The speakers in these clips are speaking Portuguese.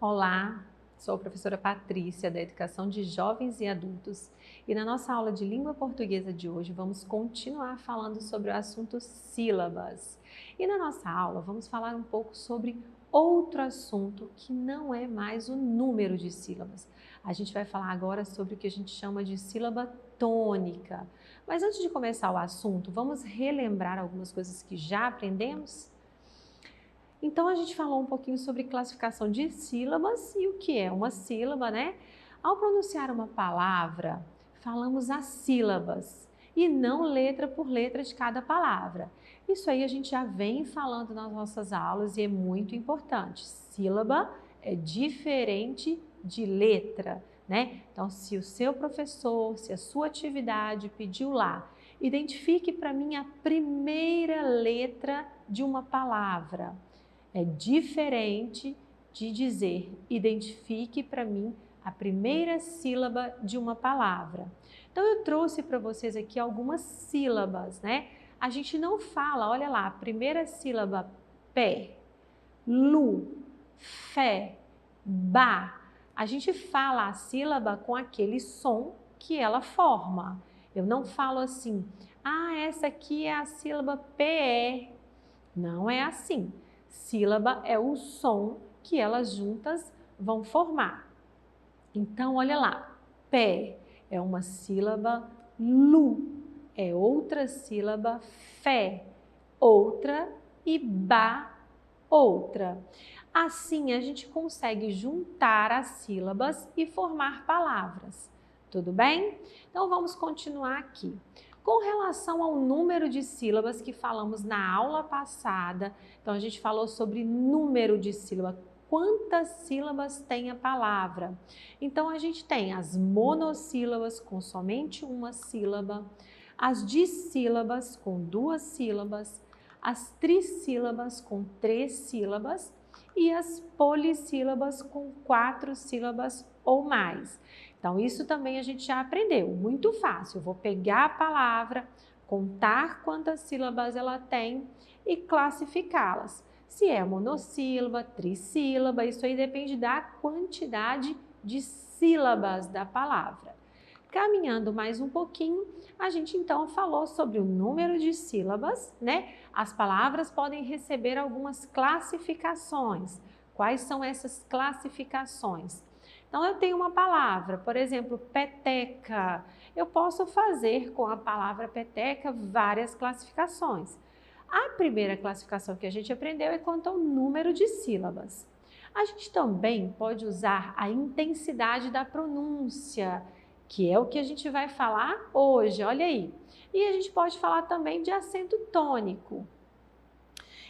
Olá, sou a professora Patrícia da Educação de Jovens e Adultos e na nossa aula de língua portuguesa de hoje vamos continuar falando sobre o assunto sílabas. E na nossa aula vamos falar um pouco sobre outro assunto que não é mais o número de sílabas. A gente vai falar agora sobre o que a gente chama de sílaba tônica. Mas antes de começar o assunto, vamos relembrar algumas coisas que já aprendemos? Então, a gente falou um pouquinho sobre classificação de sílabas e o que é uma sílaba, né? Ao pronunciar uma palavra, falamos as sílabas e não letra por letra de cada palavra. Isso aí a gente já vem falando nas nossas aulas e é muito importante. Sílaba é diferente de letra, né? Então, se o seu professor, se a sua atividade pediu lá, identifique para mim a primeira letra de uma palavra. É diferente de dizer, identifique para mim a primeira sílaba de uma palavra. Então, eu trouxe para vocês aqui algumas sílabas, né? A gente não fala, olha lá, a primeira sílaba, pé, lu, fé, ba. A gente fala a sílaba com aquele som que ela forma. Eu não falo assim, essa aqui é a sílaba PE. Não é assim. Sílaba é o som que elas juntas vão formar. Então, olha lá, pé é uma sílaba, lu é outra sílaba, fé outra e ba outra. Assim, a gente consegue juntar as sílabas e formar palavras. Tudo bem? Então, vamos continuar aqui. Com relação ao número de sílabas que falamos na aula passada, então a gente falou sobre número de sílaba, quantas sílabas tem a palavra. Então a gente tem as monossílabas com somente uma sílaba, as dissílabas com 2 sílabas, as trissílabas com 3 sílabas e as polissílabas com 4 sílabas ou mais. Então, isso também a gente já aprendeu, muito fácil. Eu vou pegar a palavra, contar quantas sílabas ela tem e classificá-las. Se é monossílaba, trissílaba, isso aí depende da quantidade de sílabas da palavra. Caminhando mais um pouquinho, a gente então falou sobre o número de sílabas, né? As palavras podem receber algumas classificações. Quais são essas classificações? Então, eu tenho uma palavra, por exemplo, peteca. Eu posso fazer com a palavra peteca várias classificações. A primeira classificação que a gente aprendeu é quanto ao número de sílabas. A gente também pode usar a intensidade da pronúncia, que é o que a gente vai falar hoje, olha aí. E a gente pode falar também de acento tônico.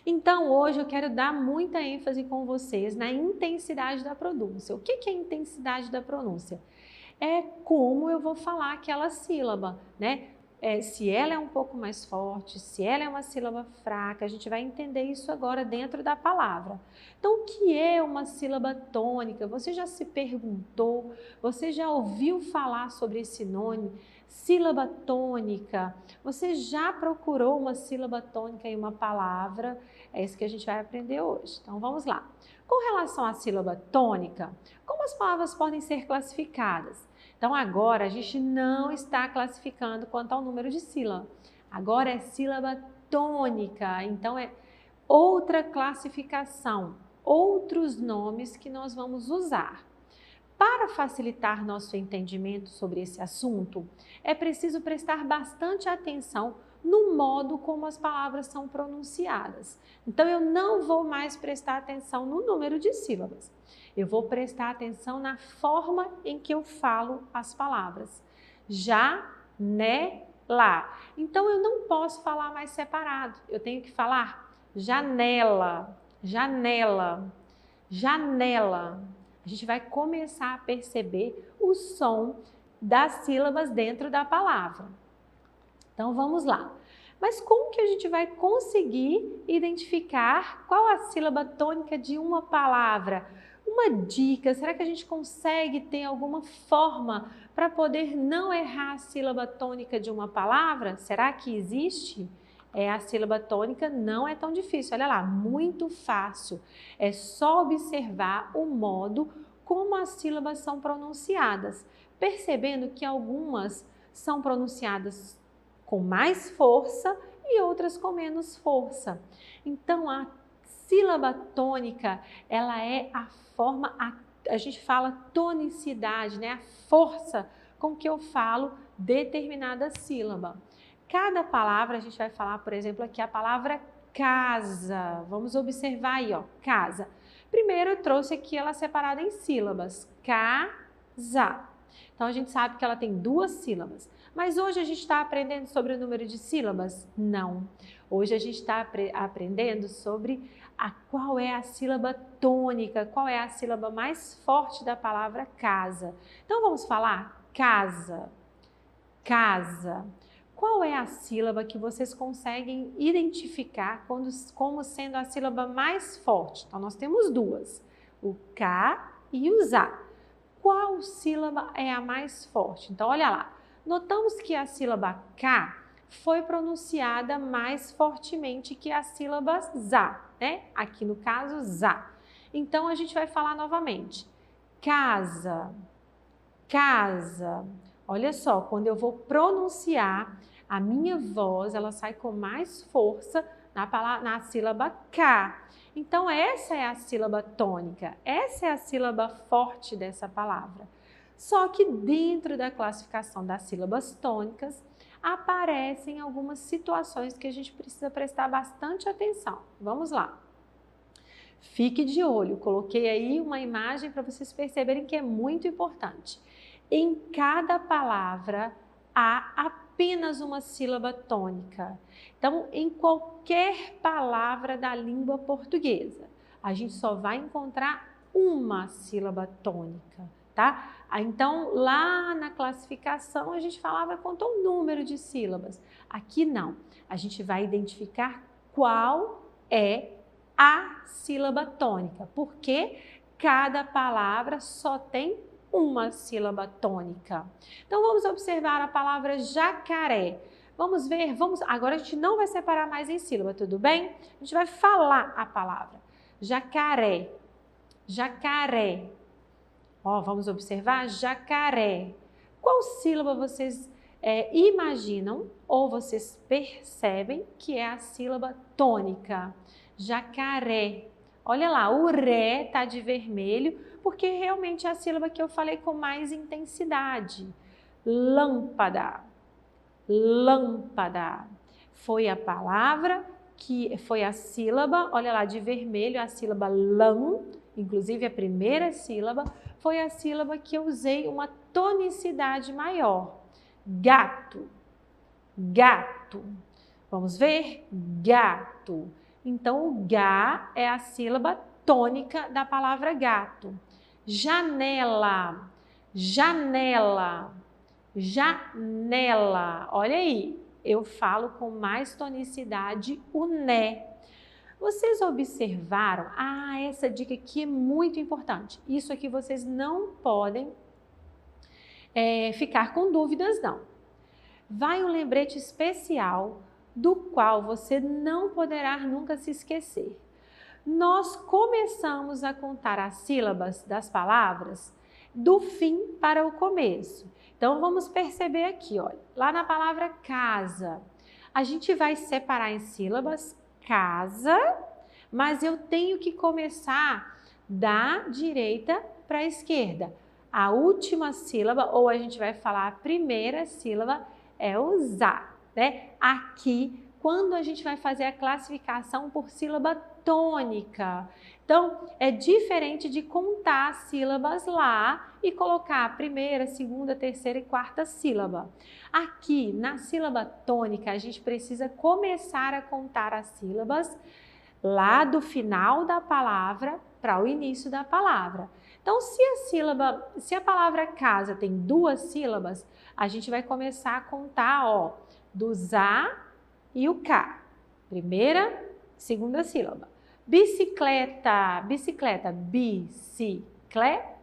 Então, hoje eu quero dar muita ênfase com vocês na intensidade da pronúncia. O que é intensidade da pronúncia? É como eu vou falar aquela sílaba, né? Se ela é um pouco mais forte, se ela é uma sílaba fraca, a gente vai entender isso agora dentro da palavra. Então, o que é uma sílaba tônica? Você já se perguntou? Você já ouviu falar sobre esse nome? Sílaba tônica. Você já procurou uma sílaba tônica em uma palavra? É isso que a gente vai aprender hoje. Então, vamos lá. Com relação à sílaba tônica, como as palavras podem ser classificadas? Então, agora a gente não está classificando quanto ao número de sílaba. Agora é sílaba tônica. Então, é outra classificação, outros nomes que nós vamos usar. Para facilitar nosso entendimento sobre esse assunto, é preciso prestar bastante atenção no modo como as palavras são pronunciadas. Então, eu não vou mais prestar atenção no número de sílabas. Eu vou prestar atenção na forma em que eu falo as palavras. Janela. Então, eu não posso falar mais separado. Eu tenho que falar janela, janela, janela. A gente vai começar a perceber o som das sílabas dentro da palavra. Então, vamos lá. Mas como que a gente vai conseguir identificar qual a sílaba tônica de uma palavra? Uma dica, será que a gente consegue ter alguma forma para poder não errar a sílaba tônica de uma palavra? Será que existe? A sílaba tônica não é tão difícil, olha lá, muito fácil. É só observar o modo como as sílabas são pronunciadas, percebendo que algumas são pronunciadas com mais força e outras com menos força. Então, a sílaba tônica, ela é a forma, a gente fala tonicidade, né? A força com que eu falo determinada sílaba. Cada palavra, a gente vai falar, por exemplo, aqui a palavra casa. Vamos observar aí, ó, casa. Primeiro eu trouxe aqui ela separada em sílabas, casa. Então a gente sabe que ela tem 2 sílabas. Mas hoje a gente está aprendendo sobre o número de sílabas? Não. Hoje a gente está aprendendo sobre qual é a sílaba tônica, qual é a sílaba mais forte da palavra casa. Então vamos falar casa, casa. Qual é a sílaba que vocês conseguem identificar como sendo a sílaba mais forte? Então nós temos 2, o K e o ZA. Qual sílaba é a mais forte? Então olha lá, notamos que a sílaba K foi pronunciada mais fortemente que a sílaba ZA, né? Aqui no caso, ZA. Então a gente vai falar novamente. Casa, casa. Olha só, quando eu vou pronunciar, a minha voz, ela sai com mais força na sílaba K. Então, essa é a sílaba tônica, essa é a sílaba forte dessa palavra. Só que dentro da classificação das sílabas tônicas, aparecem algumas situações que a gente precisa prestar bastante atenção. Vamos lá. Fique de olho, coloquei aí uma imagem para vocês perceberem que é muito importante. Em cada palavra há apenas uma sílaba tônica. Então, em qualquer palavra da língua portuguesa, a gente só vai encontrar uma sílaba tônica, tá? Então, lá na classificação, a gente falava quanto ao número de sílabas. Aqui não. A gente vai identificar qual é a sílaba tônica, porque cada palavra só tem uma sílaba tônica. Então, vamos observar a palavra jacaré. Vamos ver, agora a gente não vai separar mais em sílaba, tudo bem? A gente vai falar a palavra. Jacaré, jacaré. Ó, vamos observar jacaré. Qual sílaba vocês imaginam ou vocês percebem que é a sílaba tônica? Jacaré. Olha lá, o ré tá de vermelho, porque realmente é a sílaba que eu falei com mais intensidade. Lâmpada, lâmpada. Foi a palavra que foi a sílaba, olha lá, de vermelho, a sílaba lã, inclusive a primeira sílaba, foi a sílaba que eu usei uma tonicidade maior. Gato, gato. Vamos ver? Gato. Então, o Gá é a sílaba tônica da palavra gato. Janela, janela, janela. Olha aí, eu falo com mais tonicidade o né. Vocês observaram? Ah, essa dica aqui é muito importante. Isso aqui vocês não podem ficar com dúvidas, não. Vai um lembrete especial do qual você não poderá nunca se esquecer. Nós começamos a contar as sílabas das palavras do fim para o começo. Então, vamos perceber aqui, olha, lá na palavra casa, a gente vai separar em sílabas casa, mas eu tenho que começar da direita para a esquerda. A última sílaba, ou a gente vai falar a primeira sílaba, é o ZA. Né? Aqui, quando a gente vai fazer a classificação por sílaba tônica. Então, é diferente de contar as sílabas lá e colocar a primeira, segunda, terceira e quarta sílaba. Aqui, na sílaba tônica, a gente precisa começar a contar as sílabas lá do final da palavra para o início da palavra. Então, se a palavra casa tem 2 sílabas, a gente vai começar a contar, ó, do ZA e o K. Primeira, segunda sílaba. Bicicleta, bicicleta, bicicleta.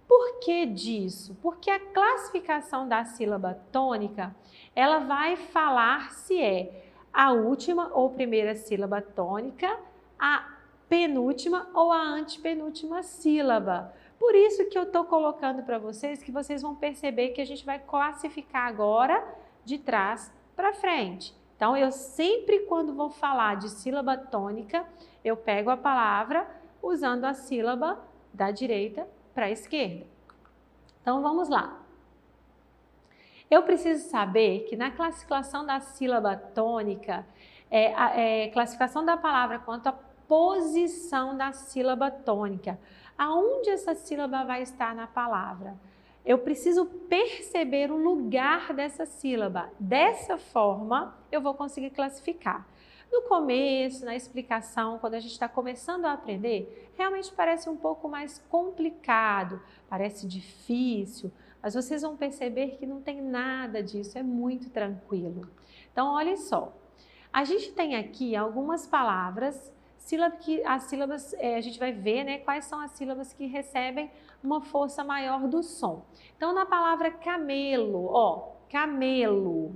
Por que disso? Porque a classificação da sílaba tônica, ela vai falar se é a última ou primeira sílaba tônica, a penúltima ou a antepenúltima sílaba. Por isso que eu estou colocando para vocês, que vocês vão perceber que a gente vai classificar agora de trás para frente. Então, eu sempre, quando vou falar de sílaba tônica, eu pego a palavra usando a sílaba da direita para a esquerda. Então, vamos lá. Eu preciso saber que na classificação da sílaba tônica, classificação da palavra quanto à posição da sílaba tônica, aonde essa sílaba vai estar na palavra. Eu preciso perceber o lugar dessa sílaba. Dessa forma, eu vou conseguir classificar. No começo, na explicação, quando a gente está começando a aprender, realmente parece um pouco mais complicado, parece difícil, mas vocês vão perceber que não tem nada disso, é muito tranquilo. Então, olhem só, a gente tem aqui algumas palavras, as sílabas, a gente vai ver, né, quais são as sílabas que recebem uma força maior do som. Então, na palavra camelo, ó, camelo,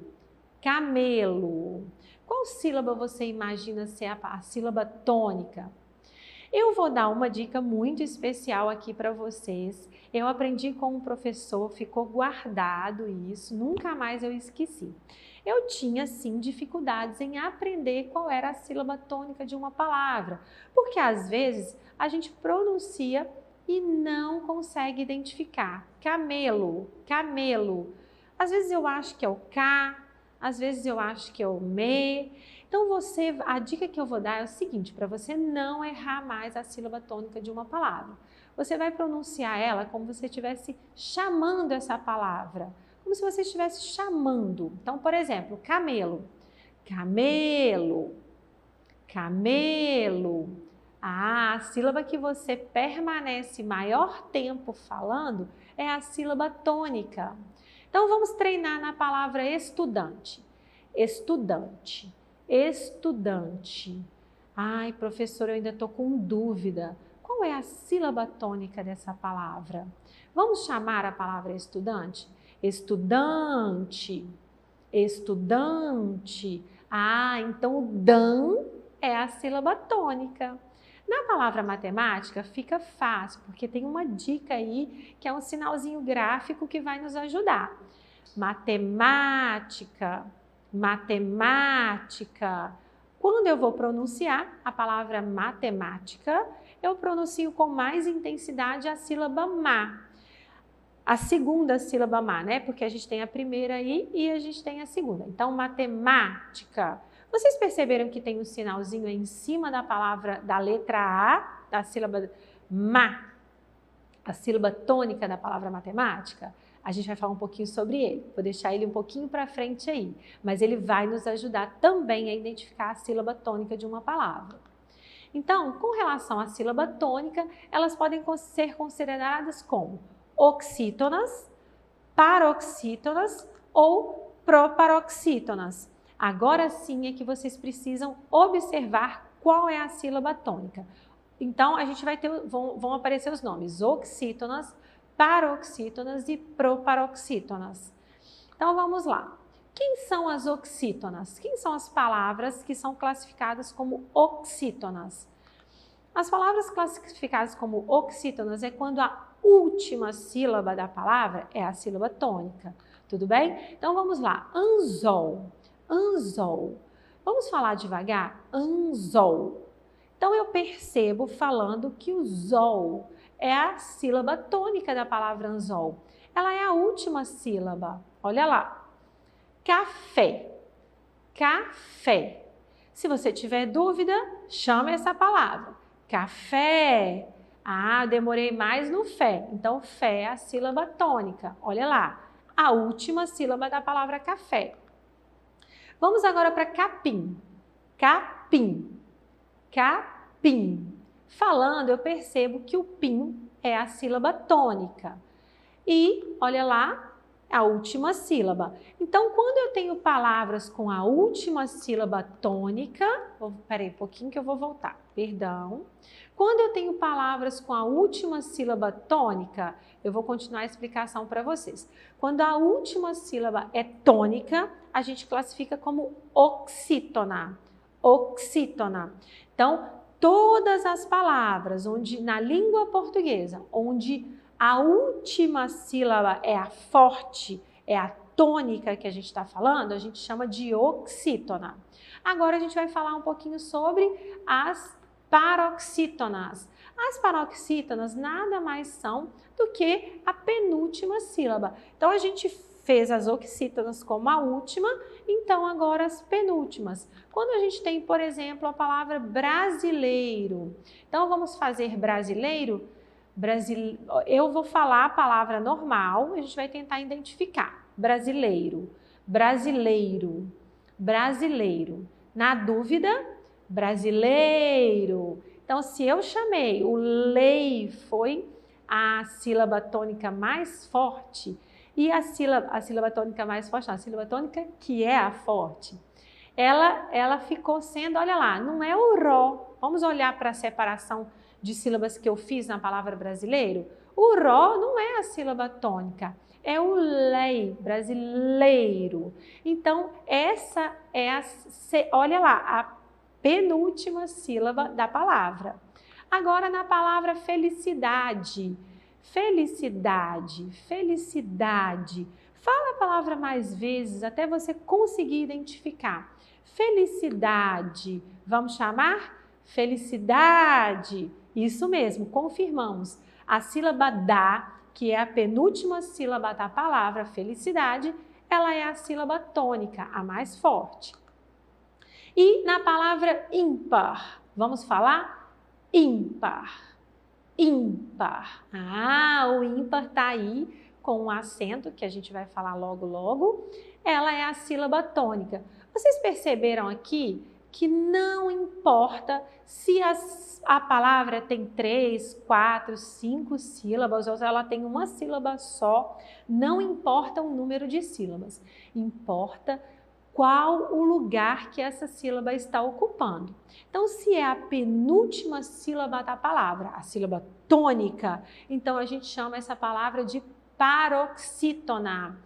camelo. Qual sílaba você imagina ser a sílaba tônica? Eu vou dar uma dica muito especial aqui para vocês. Eu aprendi com um professor, ficou guardado isso, nunca mais eu esqueci. Eu tinha, sim, dificuldades em aprender qual era a sílaba tônica de uma palavra, porque às vezes a gente pronuncia e não consegue identificar. Camelo, camelo. Às vezes eu acho que é o K, às vezes eu acho que é o me. Então a dica que eu vou dar é o seguinte, para você não errar mais a sílaba tônica de uma palavra. Você vai pronunciar ela como se você estivesse chamando essa palavra, como se você estivesse chamando. Então, por exemplo, camelo, camelo, camelo. A sílaba que você permanece maior tempo falando é a sílaba tônica. Então, vamos treinar na palavra estudante. Estudante, estudante. Ai, professor, eu ainda estou com dúvida. Qual é a sílaba tônica dessa palavra? Vamos chamar a palavra estudante? Estudante, estudante. Ah, então o dan é a sílaba tônica. Na palavra matemática fica fácil, porque tem uma dica aí que é um sinalzinho gráfico que vai nos ajudar. Matemática, matemática. Quando eu vou pronunciar a palavra matemática, eu pronuncio com mais intensidade a sílaba ma. A segunda sílaba ma, né? Porque a gente tem a primeira aí e a gente tem a segunda. Então, matemática. Vocês perceberam que tem um sinalzinho aí em cima da palavra, da letra A, da sílaba ma, a sílaba tônica da palavra matemática? A gente vai falar um pouquinho sobre ele. Vou deixar ele um pouquinho para frente aí, mas ele vai nos ajudar também a identificar a sílaba tônica de uma palavra. Então, com relação à sílaba tônica, elas podem ser consideradas como oxítonas, paroxítonas ou proparoxítonas. Agora sim é que vocês precisam observar qual é a sílaba tônica. Então, a gente vai ter, vão aparecer os nomes oxítonas, paroxítonas e proparoxítonas. Então, vamos lá. Quem são as oxítonas? Quem são as palavras que são classificadas como oxítonas? As palavras classificadas como oxítonas é quando a última sílaba da palavra é a sílaba tônica. Tudo bem? Então, vamos lá. Anzol. Anzol. Vamos falar devagar? Anzol. Então, eu percebo falando que o zol é a sílaba tônica da palavra anzol. Ela é a última sílaba. Olha lá. Café. Café. Se você tiver dúvida, chame essa palavra. Café. Ah, demorei mais no fé. Então, fé é a sílaba tônica. Olha lá. A última sílaba da palavra café. Vamos agora para capim. Capim. Capim. Falando, eu percebo que o pim é a sílaba tônica. E, olha lá, a última sílaba. Então, quando eu tenho palavras com a última sílaba tônica... Peraí um pouquinho que eu vou voltar. perdão. Quando eu tenho palavras com a última sílaba tônica, eu vou continuar a explicação para vocês. Quando a última sílaba é tônica, a gente classifica como oxítona. Oxítona. Então, todas as palavras na língua portuguesa, onde a última sílaba é a forte, é a tônica que a gente está falando, a gente chama de oxítona. Agora a gente vai falar um pouquinho sobre as paroxítonas. As paroxítonas nada mais são do que a penúltima sílaba. Então a gente fez as oxítonas como a última, então agora as penúltimas. Quando a gente tem, por exemplo, a palavra brasileiro, então vamos fazer brasileiro. Eu vou falar a palavra normal, a gente vai tentar identificar. Brasileiro, brasileiro, brasileiro. Na dúvida, brasileiro. Então, se eu chamei, o lei foi a sílaba tônica mais forte, e a sílaba tônica mais forte, não, a sílaba tônica que é a forte, ela ficou sendo, olha lá, não é o ró. Vamos olhar para a separação de sílabas que eu fiz na palavra brasileiro? O ró não é a sílaba tônica, é o lei, brasileiro. Então, essa é olha lá, a penúltima sílaba da palavra. Agora, na palavra felicidade. Felicidade, felicidade. Fala a palavra mais vezes até você conseguir identificar. Felicidade. Vamos chamar? Felicidade. Isso mesmo, confirmamos. A sílaba da, que é a penúltima sílaba da palavra felicidade, ela é a sílaba tônica, a mais forte. E na palavra ímpar, vamos falar? Ímpar. Ímpar. O ímpar está aí com um acento que a gente vai falar logo, logo. Ela é a sílaba tônica. Vocês perceberam aqui que não importa se a palavra tem 3, 4, 5 sílabas ou se ela tem uma sílaba só, não importa o número de sílabas, importa qual o lugar que essa sílaba está ocupando. Então, se é a penúltima sílaba da palavra, a sílaba tônica, então a gente chama essa palavra de paroxítona.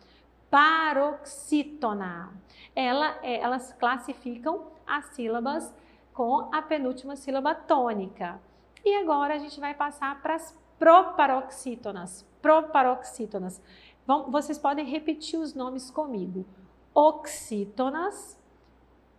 Paroxítona. Elas classificam as sílabas com a penúltima sílaba tônica. E agora a gente vai passar para as proparoxítonas. Proparoxítonas. Vocês podem repetir os nomes comigo. Oxítonas,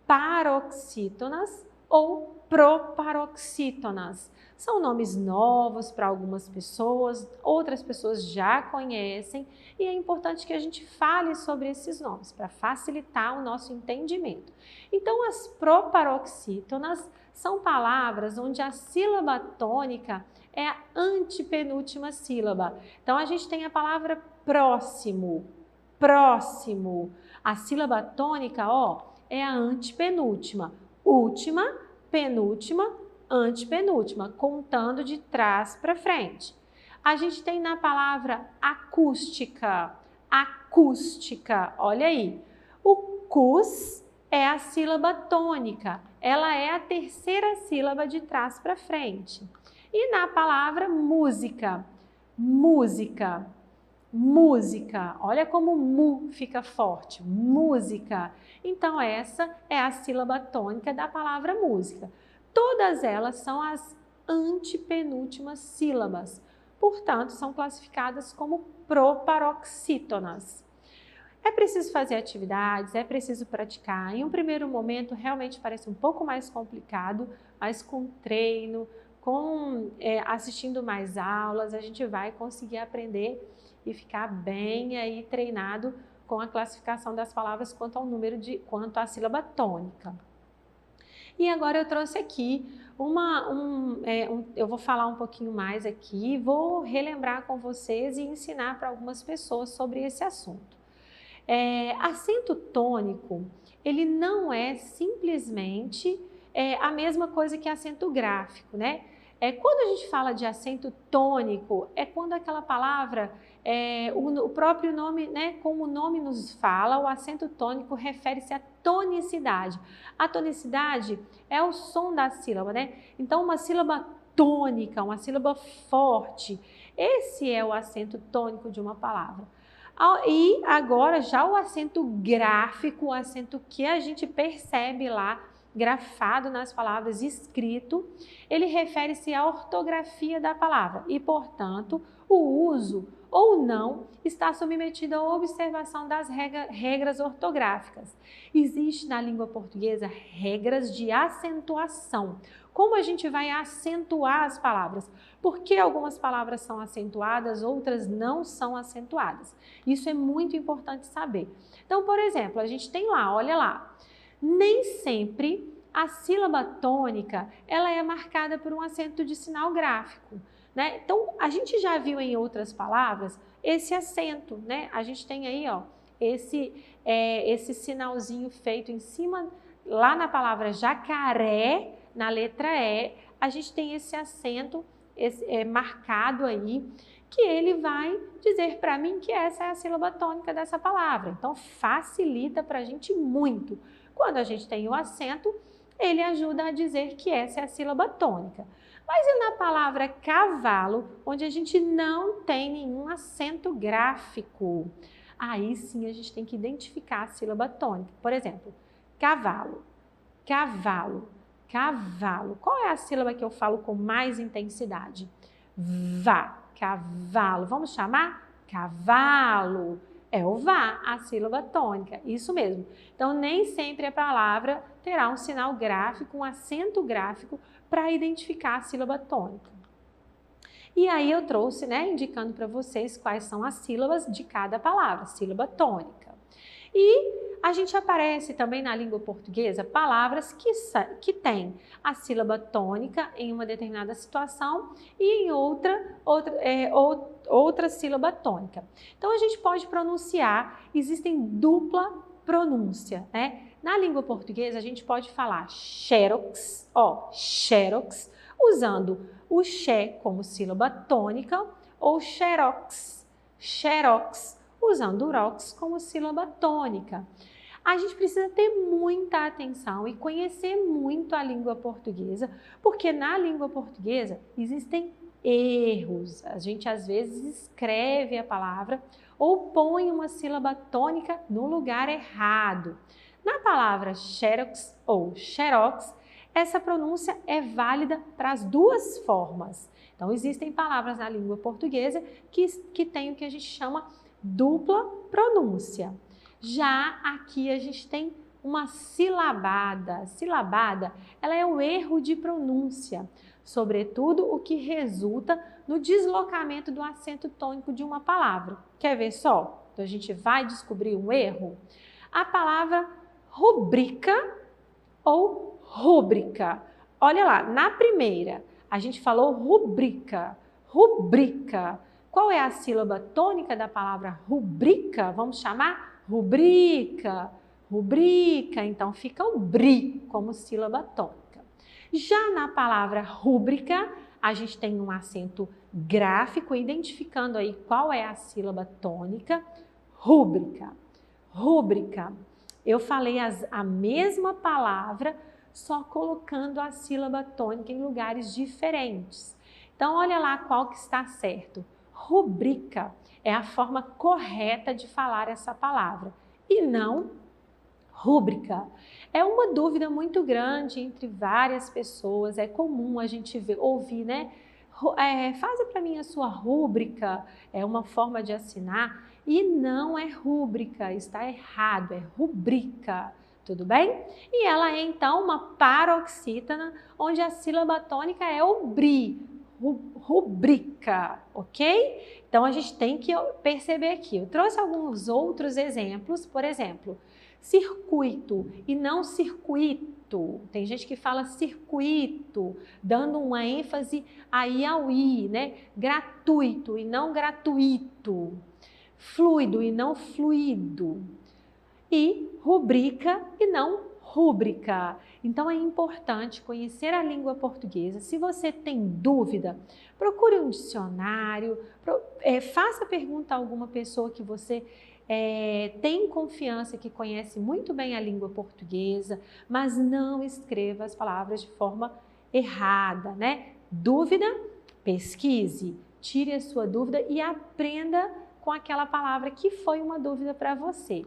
paroxítonas ou proparoxítonas. São nomes novos para algumas pessoas, outras pessoas já conhecem e é importante que a gente fale sobre esses nomes para facilitar o nosso entendimento. Então, as proparoxítonas são palavras onde a sílaba tônica é a antepenúltima sílaba. Então, a gente tem a palavra próximo, próximo. A sílaba tônica, é a antepenúltima. Última, penúltima, antepenúltima, contando de trás para frente. A gente tem na palavra acústica. Acústica, olha aí. O cus é a sílaba tônica. Ela é a terceira sílaba de trás para frente. E na palavra música. Música. Música, olha como mu fica forte, música. Então essa é a sílaba tônica da palavra música. Todas elas são as antepenúltimas sílabas, portanto são classificadas como proparoxítonas. É preciso fazer atividades, é preciso praticar. Em um primeiro momento realmente parece um pouco mais complicado, mas com treino, assistindo mais aulas, a gente vai conseguir aprender e ficar bem aí treinado com a classificação das palavras quanto à sílaba tônica. E agora eu trouxe aqui eu vou falar um pouquinho mais aqui, vou relembrar com vocês e ensinar para algumas pessoas sobre esse assunto. Acento tônico, ele não é simplesmente a mesma coisa que acento gráfico, né? Quando a gente fala de acento tônico, é quando aquela palavra, o próprio nome, né, como o nome nos fala, o acento tônico refere-se à tonicidade. A tonicidade é o som da sílaba, né? Então, uma sílaba tônica, uma sílaba forte, esse é o acento tônico de uma palavra. E agora já o acento gráfico, o acento que a gente percebe lá, grafado nas palavras, escrito, ele refere-se à ortografia da palavra e, portanto, o uso ou não está submetido à observação das regras ortográficas. Existe na língua portuguesa regras de acentuação. Como a gente vai acentuar as palavras? Por que algumas palavras são acentuadas, outras não são acentuadas? Isso é muito importante saber. Então, por exemplo, a gente tem lá, olha lá, nem sempre a sílaba tônica ela é marcada por um acento de sinal gráfico, né? Então, a gente já viu em outras palavras esse acento, né? A gente tem aí, ó, esse sinalzinho feito em cima, lá na palavra jacaré, na letra E, a gente tem esse acento marcado aí, que ele vai dizer para mim que essa é a sílaba tônica dessa palavra. Então, facilita para a gente muito. Quando a gente tem o acento, ele ajuda a dizer que essa é a sílaba tônica. Mas e na palavra cavalo, onde a gente não tem nenhum acento gráfico? Aí sim a gente tem que identificar a sílaba tônica. Por exemplo, cavalo, cavalo, cavalo. Qual é a sílaba que eu falo com mais intensidade? Vá, cavalo. Vamos chamar? Cavalo. É o vá, a sílaba tônica, isso mesmo. Então, nem sempre a palavra terá um sinal gráfico, um acento gráfico para identificar a sílaba tônica. E aí eu trouxe, né, indicando para vocês quais são as sílabas de cada palavra, sílaba tônica. E a gente aparece também na língua portuguesa palavras que têm a sílaba tônica em uma determinada situação e em outra sílaba tônica. Então a gente pode pronunciar, existem dupla pronúncia, né? Na língua portuguesa a gente pode falar xerox, ó, xerox, usando o xe como sílaba tônica ou xerox, xerox, usando o rox como sílaba tônica. A gente precisa ter muita atenção e conhecer muito a língua portuguesa, porque na língua portuguesa existem erros. A gente às vezes escreve a palavra ou põe uma sílaba tônica no lugar errado. Na palavra xerox ou xerox, essa pronúncia é válida para as duas formas. Então, existem palavras na língua portuguesa que têm o que a gente chama dupla pronúncia. Já aqui a gente tem uma silabada. Silabada, ela é o erro de pronúncia, sobretudo o que resulta no deslocamento do acento tônico de uma palavra. Quer ver só? Então a gente vai descobrir um erro. A palavra rubrica ou rúbrica. Olha lá, na primeira a gente falou rubrica, rubrica. Qual é a sílaba tônica da palavra rubrica? Vamos chamar rubrica, rubrica. Então fica o bri como sílaba tônica. Já na palavra rúbrica, a gente tem um acento gráfico, identificando aí qual é a sílaba tônica. Rúbrica, rúbrica. Eu falei a mesma palavra, só colocando a sílaba tônica em lugares diferentes. Então, olha lá qual que está certo. Rubrica é a forma correta de falar essa palavra e não rúbrica. É uma dúvida muito grande entre várias pessoas, é comum a gente ouvir, né? Faça para mim a sua rúbrica, é uma forma de assinar e não é rúbrica, está errado, é rubrica. Tudo bem? E ela é então uma paroxítona, onde a sílaba tônica é o bri, rubrica, ok? Então a gente tem que perceber aqui. Eu trouxe alguns outros exemplos, por exemplo, circuito e não circuito. Tem gente que fala circuito, dando uma ênfase aí ao i, né? Gratuito e não gratuito. Fluido e não fluido. E rubrica e não rúbrica. Então é importante conhecer a língua portuguesa. Se você tem dúvida, procure um dicionário, faça pergunta a alguma pessoa que você tem confiança, que conhece muito bem a língua portuguesa, mas não escreva as palavras de forma errada, né? Dúvida? Pesquise, tire a sua dúvida e aprenda com aquela palavra que foi uma dúvida para você.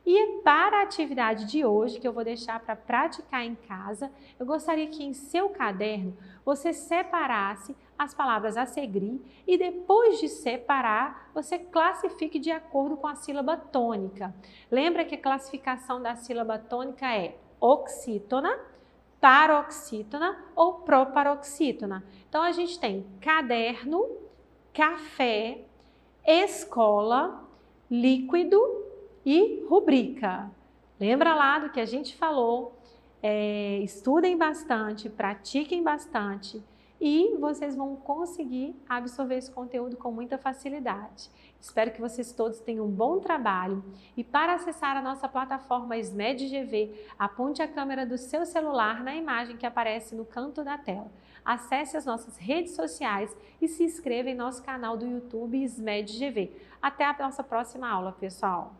E para a atividade de hoje, que eu vou deixar para praticar em casa, eu gostaria que em seu caderno você separasse as palavras a seguir e depois de separar, você classifique de acordo com a sílaba tônica. Lembra que a classificação da sílaba tônica é oxítona, paroxítona ou proparoxítona. Então a gente tem caderno, café, escola, líquido e rubrica. Lembra lá do que a gente falou? Estudem bastante, pratiquem bastante e vocês vão conseguir absorver esse conteúdo com muita facilidade. Espero que vocês todos tenham um bom trabalho e para acessar a nossa plataforma SMED-GV, aponte a câmera do seu celular na imagem que aparece no canto da tela. Acesse as nossas redes sociais e se inscreva em nosso canal do YouTube SMED-GV. Até a nossa próxima aula, pessoal!